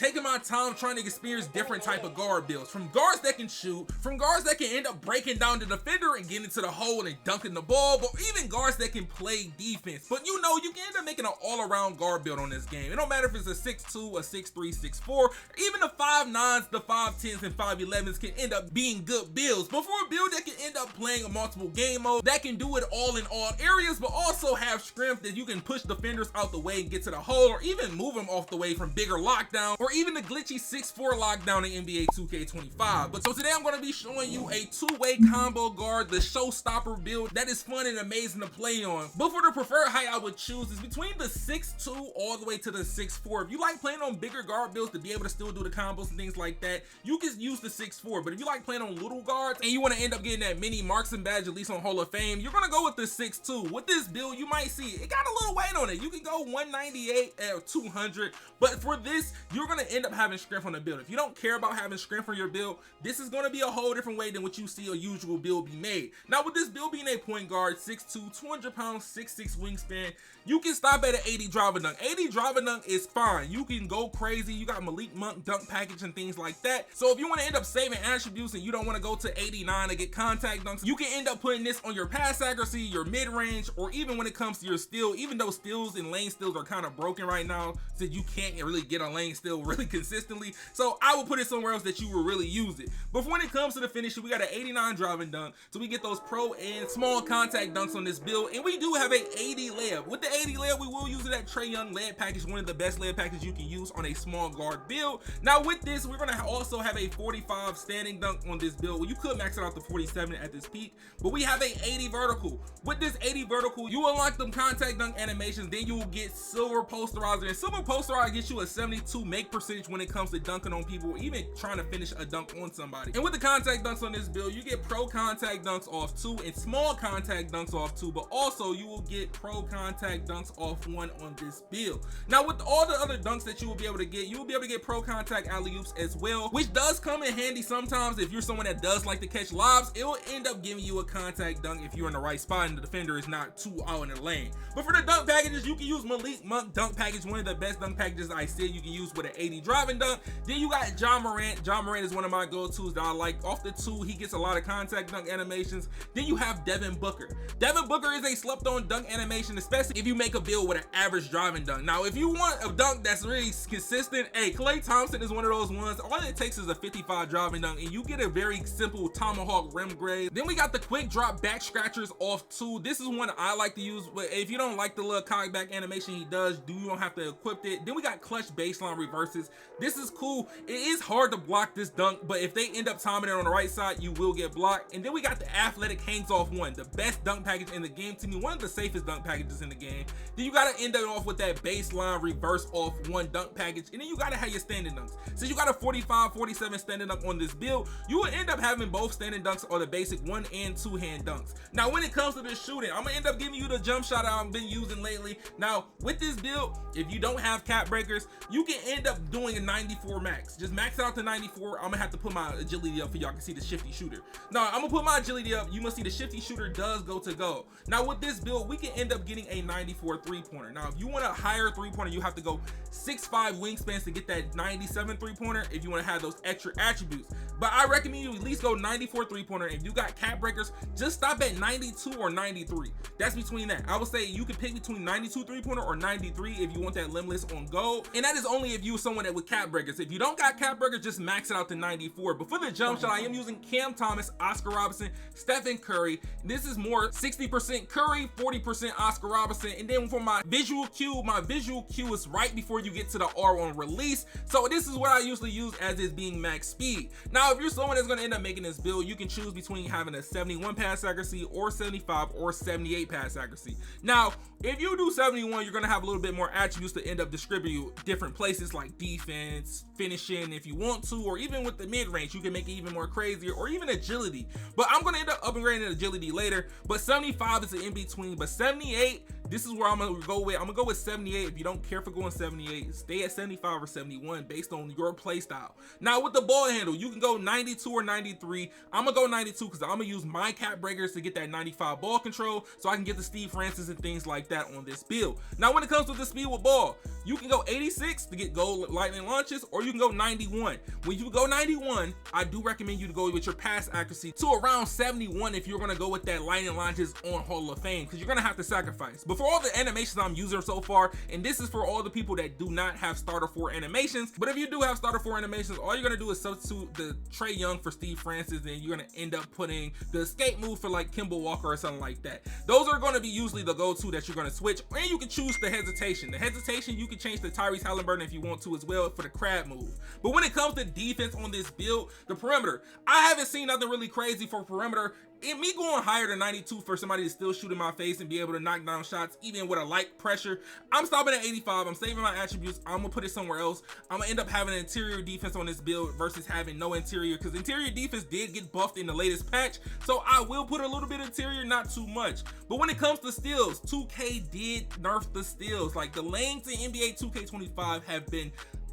taking my time trying to experience different type of guard builds, from guards that can shoot, from guards that can end up breaking down the defender and getting into the hole and dunking the ball, but even guards that can play defense. But you know, you can end up making an all-around guard build on this game. It don't matter if it's a 6'2", a 6'3", 6'4", even the 5'9", the 5'10", and 5'11" can end up being good builds. But for a build that can end up playing a multiple game mode, that can do it all in all areas, but also have strength that you can push defenders out the way and get to the hole, or even move them off the way from bigger lockdown, or even the glitchy 6'4" lockdown in NBA 2K25. But so today I'm going to be showing you a two-way combo guard, the showstopper build that is fun and amazing to play on. But for the preferred height I would choose is between the 6'2" all the way to the 6'4". If you like playing on bigger guard builds to be able to still do the combos and things like that, you can use the 6'4". But if you like playing on little guards and you want to end up getting that mini marksman badge, at least on Hall of Fame, you're going to go with the 6'2". With this build, you might see it got a little weight on it. You can go 198 or 200, but for this, you're going to end up having strength on the build. If you don't care about having strength on your build, this is going to be a whole different way than what you see a usual build be made. Now, with this build being a point guard, 6'2", 200 pounds, 6'6" wingspan, you can stop at an 80 driver dunk. 80 driver dunk is fine. You can go crazy. You got Malik Monk dunk package and things like that. So if you want to end up saving attributes and you don't want to go to 89 to get contact dunks, you can end up putting this on your pass accuracy, your mid-range, or even when it comes to your steal, even though steals and lane steals are kind of broken right now, since you can't really get a lane steal really consistently. So I will put it somewhere else that you will really use it. But when it comes to the finishing, we got an 89 driving dunk. So we get those pro and small contact dunks on this build. And we do have a 80 layup. With the 80 layup, we will use that Trae Young layup package, one of the best layup packages you can use on a small guard build. Now with this, we're gonna also have a 45 standing dunk on this build. Well, you could max it out to 47 at this peak, but we have a 80 vertical. With this 80 vertical, you unlock them contact dunk animations, then you will get silver posterizer, and silver posterizer gets you a 72 make percentage when it comes to dunking on people, or even trying to finish a dunk on somebody. And with the contact dunks on this build, you get pro contact dunks off 2 and small contact dunks off 2, but also you will get pro contact dunks off 1 on this build. Now with all the other dunks that you will be able to get, you will be able to get pro contact alley-oops as well, which does come in handy sometimes if you're someone that does like to catch lobs. It will end up giving you a contact dunk if you're in the right spot and the defender is not too out in the lane. But for the dunk packages, you can use Malik Monk dunk package, one of the best dunk packages I see you can use with an 80 driving dunk. Then you got John Morant. John Morant is one of my go-tos that I like. Off the 2, he gets a lot of contact dunk animations. Then you have Devin Booker. Devin Booker is a slept-on dunk animation, especially if you make a build with an average driving dunk. Now, if you want a dunk that's really consistent, hey, Klay Thompson is one of those ones. All it takes is a 55 driving dunk, and you get a very simple tomahawk rim grade. Then we got the quick drop back scratchers off 2. This is one I like to use, but if you don't like the little cock back animation he does, you don't have to equip it. Then we got clutch baseline reverses. This is cool. It is hard to block this dunk, but if they end up timing it on the right side, you will get blocked. And then we got the athletic hangs off 1, the best dunk package in the game, to me, one of the safest dunk packages in the game. Then you gotta end it off with that baseline reverse off 1 dunk package, and then you gotta have your standing dunks. So you got a 45, 47 standing dunk on this build. You will end up having both standing dunks or the basic 1 and 2 hand dunks. Now when it comes to the shooting, I'm gonna end up giving you the jump shot I've been using lately. Now with this build, if you don't have cap breakers, you can end up doing a 94 max. Just max it out to 94. I'm gonna have to put my agility up for y'all can see the shifty shooter. Now I'm gonna put my agility up. You must see the shifty shooter does go to go. Now with this build, we can end up getting a 94 3-pointer. Now if you want a higher 3-pointer, you have to go 6'5" wingspans to get that 97 3-pointer if you want to have those extra attributes. But I recommend you at least go 94 3-pointer. If you got cap breakers, just stop at 92 or 93. That's between that. I would say you can pick between 92 3-pointer or 93 if you want that limitless on gold. And that is only if you're someone that with cap breakers. If you don't got cap breakers, just max it out to 94. But for the jump shot, I am using Cam Thomas, Oscar Robertson, Stephen Curry. This is more 60% Curry, 40% Oscar Robertson. And then for my visual cue is right before you get to the R on release. So this is what I usually use as is being max speed. Now if you're someone that's going to end up making this build, you can choose between having a 71 pass accuracy or 75 or 78 pass accuracy. Now if you do 71, you're going to have a little bit more attributes to end up distribute different places like defense, finishing if you want to, or even with the mid-range you can make it even more crazier, or even agility. But I'm going to end up upgrading agility later. But 75 is an in-between, but 78, this is where I'm gonna go with. I'm gonna go with 78. If you don't care for going 78, stay at 75 or 71 based on your play style. Now with the ball handle, you can go 92 or 93. I'm gonna go 92 because I'm gonna use my cap breakers to get that 95 ball control, so I can get the Steve Francis and things like that on this build. Now when it comes to the speed with ball, you can go 86 to get goal lightning launches, or you can go 91. When you go 91, I do recommend you to go with your pass accuracy to around 71 if you're gonna go with that lightning launches on Hall of Fame, because you're gonna have to sacrifice. But for all the animations I'm using so far, and this is for all the people that do not have starter 4 animations, but if you do have starter 4 animations, all you're gonna do is substitute the Trae Young for Steve Francis, and you're gonna end up putting the escape move for like Kimball Walker or something like that. Those are gonna be usually the go-to that you're gonna switch, and you can choose the hesitation. The hesitation, you can change the Tyrese Halliburton if you want to as well for the crab move. But when it comes to defense on this build, the perimeter, I haven't seen nothing really crazy for perimeter. And me going higher than 92 for somebody to still shoot in my face and be able to knock down shots even with a light pressure, I'm stopping at 85. I'm saving my attributes. I'm gonna put it somewhere else. I'm gonna end up having an interior defense on this build versus having no interior, because interior defense did get buffed in the latest patch, so I will put a little bit of interior, not too much. But when it comes to steals, 2K did nerf the steals. Like the lanes in NBA 2K25 have been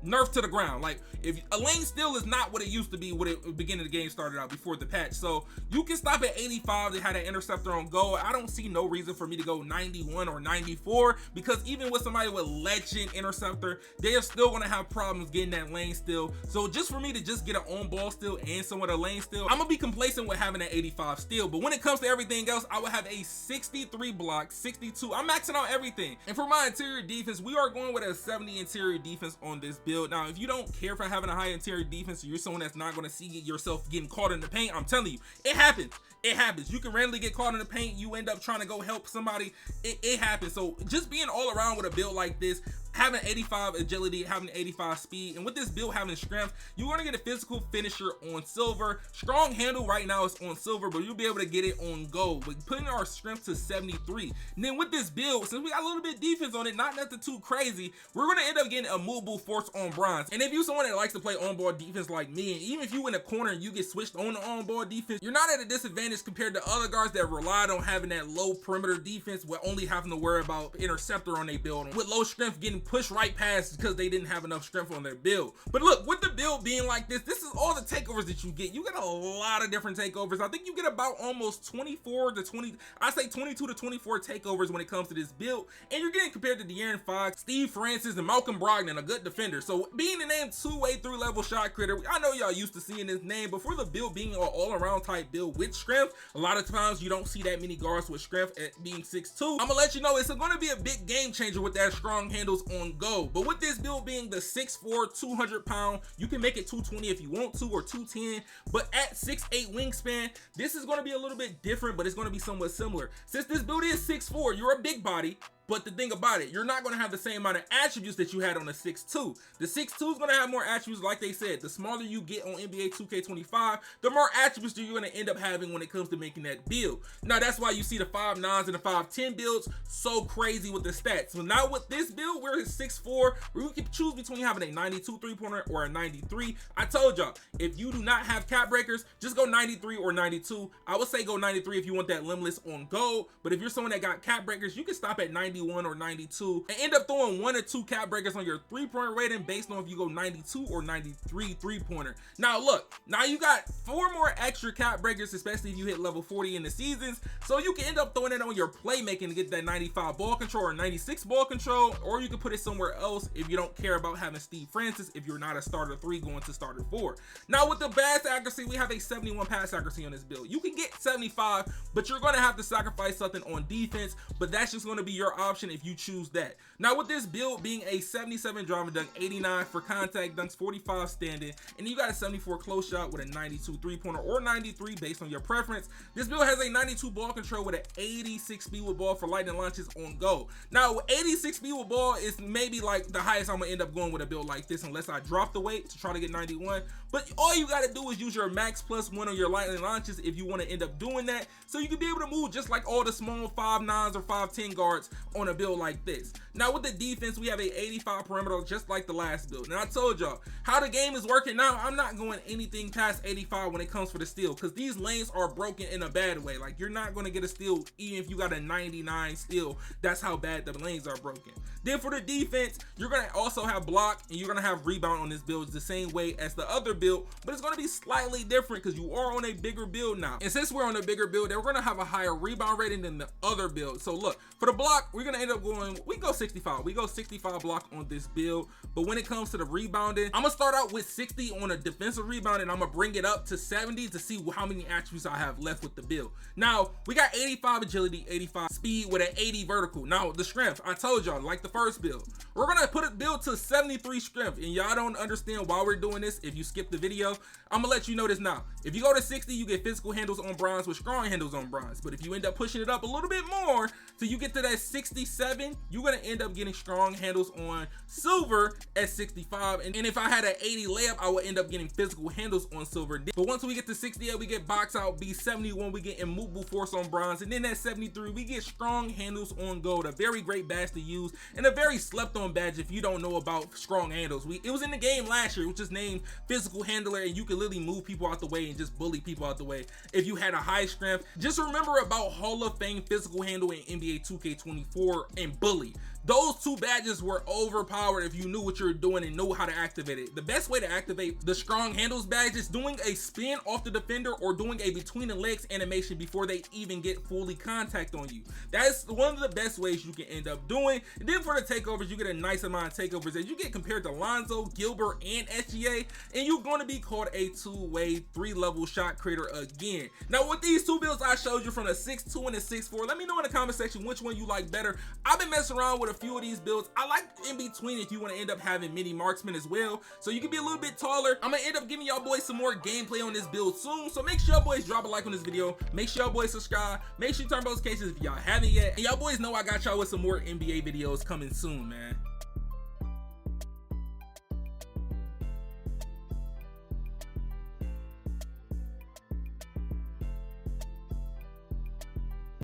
nerfed to the ground. Like if a lane still is not what it used to be when the beginning of the game started out before the patch. So you can stop at 85. They had an interceptor on go. I don't see no reason for me to go 91 or 94, because even with somebody with legend interceptor, they are still going to have problems getting that lane still. So just for me to just get an on ball steal and somewhat a lane steal, I'm gonna be complacent with having an 85 steal. But when it comes to everything else, I would have a 63 block, 62. I'm maxing out everything. And for my interior defense, we are going with a 70 interior defense on this build. Now if you don't care for having a high interior defense, or you're someone that's not going to see yourself getting caught in the paint, I'm telling you, it happens. It happens. You can randomly get caught in the paint, you end up trying to go help somebody. It happens. So just being all around with a build like this, having 85 agility, having 85 speed, and with this build having strength, you're going to get a physical finisher on silver. Strong handle right now is on silver, but you'll be able to get it on gold. But putting our strength to 73. And then with this build, since we got a little bit of defense on it, not nothing too crazy, we're going to end up getting a movable force on bronze. And if you're someone that likes to play on-ball defense like me, and even if you in a corner and you get switched on the on-ball defense, you're not at a disadvantage compared to other guards that relied on having that low perimeter defense with only having to worry about interceptor on their build, with low strength getting pushed right past because they didn't have enough strength on their build. But look, with the build being like this is all the takeovers that you get. You get a lot of different takeovers. I think you get about almost 24 to 20, I say 22 to 24 takeovers when it comes to this build, and you're getting compared to De'Aaron Fox, Steve Francis, and Malcolm Brogdon, a good defender. So being the name 2-way 3-level shot creator, I know y'all used to seeing this name, but for the build being an all-around type build with strength, a lot of times you don't see that many guards with strength at being 6'2". I'm gonna let you know it's going to be a big game changer with that strong handles on go. But with this build being the 6'4", 200 pound, you can make it 220 if you want to, or 210, but at 6'8" wingspan, this is going to be a little bit different, but it's going to be somewhat similar. Since this build is 6'4", you're a big body, but the thing about it, you're not going to have the same amount of attributes that you had on the 6'2". The 6'2" is going to have more attributes. Like they said, the smaller you get on NBA 2K25, the more attributes you're going to end up having when it comes to making that build. Now that's why you see the 5'9s and the 5'10 builds so crazy with the stats. So now with this build, we're at 6'4", where we can choose between having a 92 3-pointer or a 93. I told y'all, if you do not have cap breakers, just go 93 or 92. I would say go 93 if you want that limitless on gold, but if you're someone that got cap breakers, you can stop at 91 or 92 and end up throwing 1 or 2 cap breakers on your 3-point rating based on if you go 92 or 93 3-pointer. Now look, now you got 4 more extra cap breakers, especially if you hit level 40 in the seasons, so you can end up throwing it on your playmaking to get that 95 ball control or 96 ball control, or you can put it somewhere else if you don't care about having Steve Francis if you're not a starter 3 going to starter 4. Now with the pass accuracy, we have a 71 pass accuracy on this build. You can get 75, but you're going to have to sacrifice something on defense, but that's just going to be your option if you choose that. Now with this build being a 77 driving dunk, 89 for contact dunks, 45 standing, and you got a 74 close shot with a 92 3-pointer or 93 based on your preference. This build has a 92 ball control with an 86 speed with ball for lightning launches on go. Now 86 speed with ball is maybe like the highest I'm gonna end up going with a build like this, unless I drop the weight to try to get 91. But all you gotta do is use your max +1 on your lightning launches if you want to end up doing that, so you can be able to move just like all the small 5'9s or 5'10 guards on a build like this. Now with the defense, we have a 85 perimeter just like the last build. And I told y'all how the game is working now. I'm not going anything past 85 when it comes for the steal, because these lanes are broken in a bad way. Like, you're not going to get a steal even if you got a 99 steal. That's how bad the lanes are broken. Then for the defense, you're going to also have block and you're going to have rebound on this build the same way as the other build, but it's going to be slightly different because you are on a bigger build now. And since we're on a bigger build, then we're going to have a higher rebound rating than the other build. So look, for the block, we're going to end up going, we go 65. We go 65 block on this build. But when it comes to the rebounding, I'm going to start out with 60 on a defensive rebound, and I'm going to bring it up to 70 to see how many attributes I have left with the build. Now, we got 85 agility, 85 speed with an 80 vertical. Now, the strength, I told y'all, like the first build, we're going to put it build to 73 strength. And y'all don't understand why we're doing this if you skip the video. I'm going to let you know this now. If you go to 60, you get physical handles on bronze with strong handles on bronze. But if you end up pushing it up a little bit more till you get to that 67, you're going to end up getting strong handles on silver at 65. And if I had an 80 layup, I would end up getting physical handles on silver. But once we get to 68, we get box out B. 71, we get immovable force on bronze. And then at 73, we get strong handles on gold. A very great badge to use and a very slept on badge if you don't know about strong handles. It was in the game last year, which is named physical handler, and you could literally move people out the way and just bully people out the way if you had a high strength. Just remember about Hall of Fame physical handle in NBA 2K24 and bully. Those two badges were overpowered if you knew what you were doing and knew how to activate it. The best way to activate the strong handles badge is doing a spin off the defender or doing a between the legs animation before they even get fully contact on you. That's one of the best ways you can end up doing. And then for the takeovers, you get a nice amount of takeovers that you get compared to Lonzo, Gilbert, and SGA, and you're going to be called a two-way, three-level shot creator again. Now with these two builds I showed you from the 6'2 and the 6'4, let me know in the comment section which one you like better. I've been messing around with a few of these builds. I like in between if you want to end up having mini marksman as well, so you can be a little bit taller. I'm gonna end up giving y'all boys some more gameplay on this build soon, so make sure y'all boys drop a like on this video, make sure y'all boys subscribe, make sure you turn on notifications if y'all haven't yet, and y'all boys know I got y'all with some more NBA videos coming soon, man.